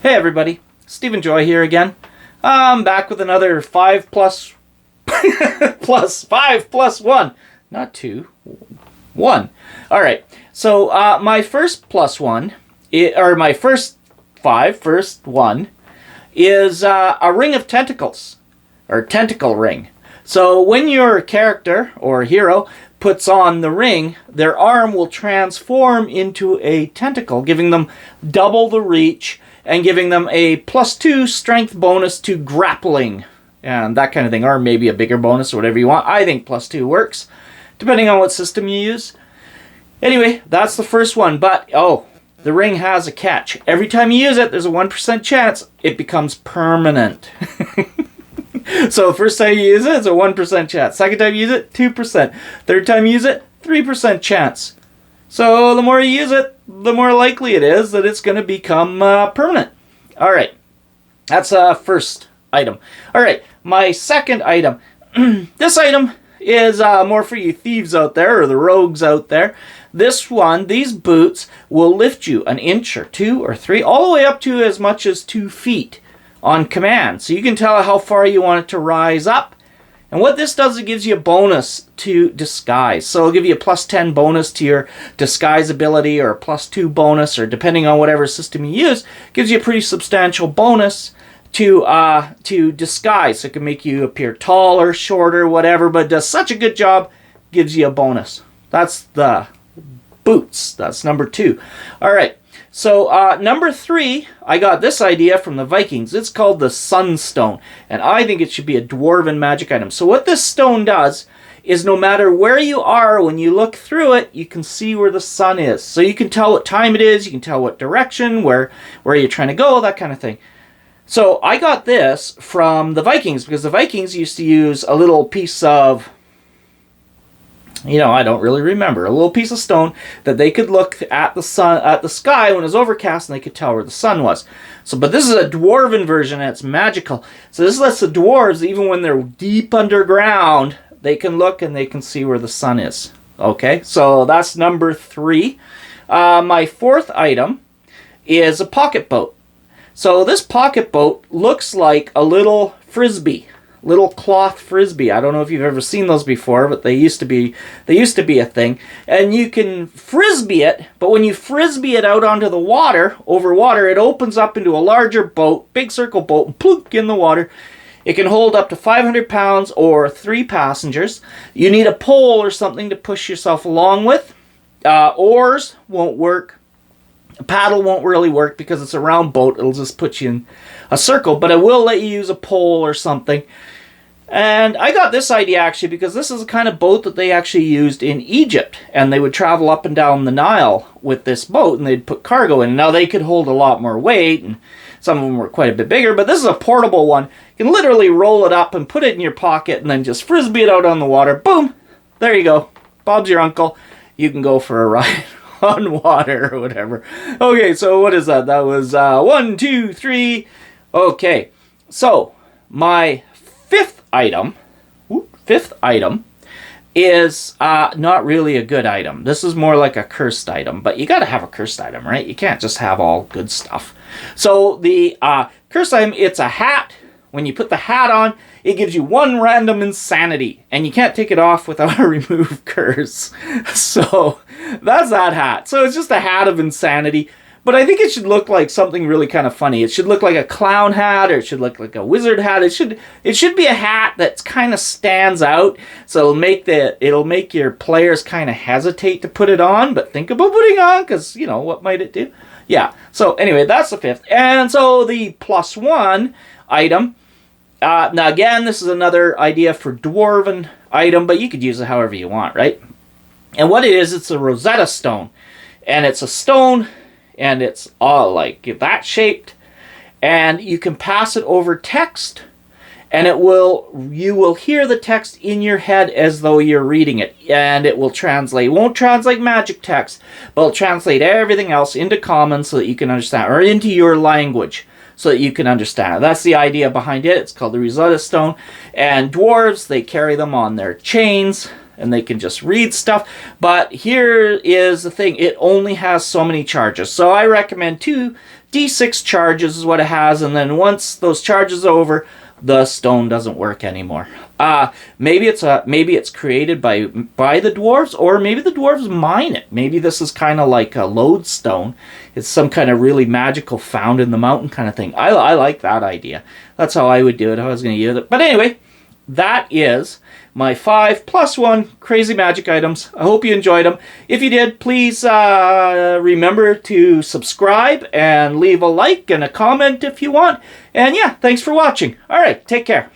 Hey everybody, Stephen Joy here again. I'm back with another 5 plus plus 5 plus 1. Not 2, 1. Alright, so my first plus 1, or my first 5, first 1, is a ring of tentacles, or tentacle ring. So when your character, or hero, puts on the ring, their arm will transform into a tentacle, giving them double the reach, and giving them a +2 strength bonus to grappling, and that kind of thing, or maybe a bigger bonus or whatever you want. I think +2 works, depending on what system you use. Anyway, that's the first one, but, the ring has a catch. Every time you use it, there's a 1% chance it becomes permanent. So first time you use it, it's a 1% chance. Second time you use it, 2%. Third time you use it, 3% chance. So the more you use it, the more likely it is that it's going to become permanent. Alright, that's first item. Alright, my second item. This item is more for you thieves out there, or the rogues out there. This one, these boots, will lift you an inch or 2 or 3, all the way up to as much as 2 feet on command. So you can tell how far you want it to rise up. And what this does, it gives you a bonus to disguise. So it'll give you a +10 bonus to your disguise ability, or a +2 bonus, or depending on whatever system you use, gives you a pretty substantial bonus to disguise. So it can make you appear taller, shorter, whatever, but it does such a good job, gives you a bonus. That's the boots. That's number 2. All right. So number 3, I got this idea from the Vikings. It's called the Sunstone, and I think it should be a dwarven magic item. So what this stone does is, no matter where you are, when you look through it, you can see where the sun is. So you can tell what time it is, you can tell what direction, where you're trying to go, that kind of thing. So I got this from the Vikings, because the Vikings used to use a little piece of, I don't really remember, a little piece of stone that they could look at the sun, at the sky when it was overcast, and they could tell where the sun was. So, but this is a dwarven version, and it's magical. So this lets the dwarves, even when they're deep underground, they can look and they can see where the sun is. Okay, so that's number 3. My fourth item is a pocket boat. So this pocket boat looks like a little frisbee. Little cloth frisbee. I don't know if you've ever seen those before, but they used to be a thing. And you can frisbee it, but when you frisbee it out onto the water, over water, it opens up into a larger boat, big circle boat, and plunk in the water. It can hold up to 500 pounds or 3 passengers. You need a pole or something to push yourself along with. Oars won't work. A paddle won't really work because it's a round boat. It'll just put you in a circle, but it will let you use a pole or something. And I got this idea actually because this is the kind of boat that they actually used in Egypt, and they would travel up and down the Nile with this boat, and they'd put cargo in. Now they could hold a lot more weight, and some of them were quite a bit bigger, but this is a portable one. You can literally roll it up and put it in your pocket and then just frisbee it out on the water. Boom! There you go. Bob's your uncle. You can go for a ride on water or whatever. Okay, so what is that? That was 1, 2, 3. Okay, so my fifth item is not really a good item. This is more like a cursed item, but you gotta have a cursed item, right? You can't just have all good stuff. So the cursed item, it's a hat. When you put the hat on, it gives you 1 random insanity, and you can't take it off without a remove curse. So that's that hat. So it's just a hat of insanity. But I think it should look like something really kind of funny. It should look like a clown hat, or it should look like a wizard hat. It should be a hat that kind of stands out. So it'll make your players kind of hesitate to put it on, but think about putting it on, because, what might it do? Yeah. So anyway, that's the 5th. And so the +1 item. Now again, this is another idea for dwarven item, but you could use it however you want, right? And what it is, it's a Rosetta Stone. And it's a stone, and it's all like that shaped, and you can pass it over text, and you will hear the text in your head as though you're reading it, and it will translate. It won't translate magic text, but it'll translate everything else into common so that you can understand, or into your language so that you can understand. That's the idea behind it. It's called the Rosetta Stone, and dwarves, they carry them on their chains, and they can just read stuff. But here is the thing. It only has so many charges. So I recommend two D6 charges is what it has, and then once those charges are over, the stone doesn't work anymore. Maybe it's created by the dwarves, or maybe the dwarves mine it. Maybe this is kind of like a lodestone. It's some kind of really magical found in the mountain kind of thing. I like that idea. That's how I would do it if I was going to use it. But anyway, that is my 5+1 crazy magic items. I hope you enjoyed them. If you did, please remember to subscribe and leave a like and a comment if you want. And yeah, thanks for watching. All right, take care.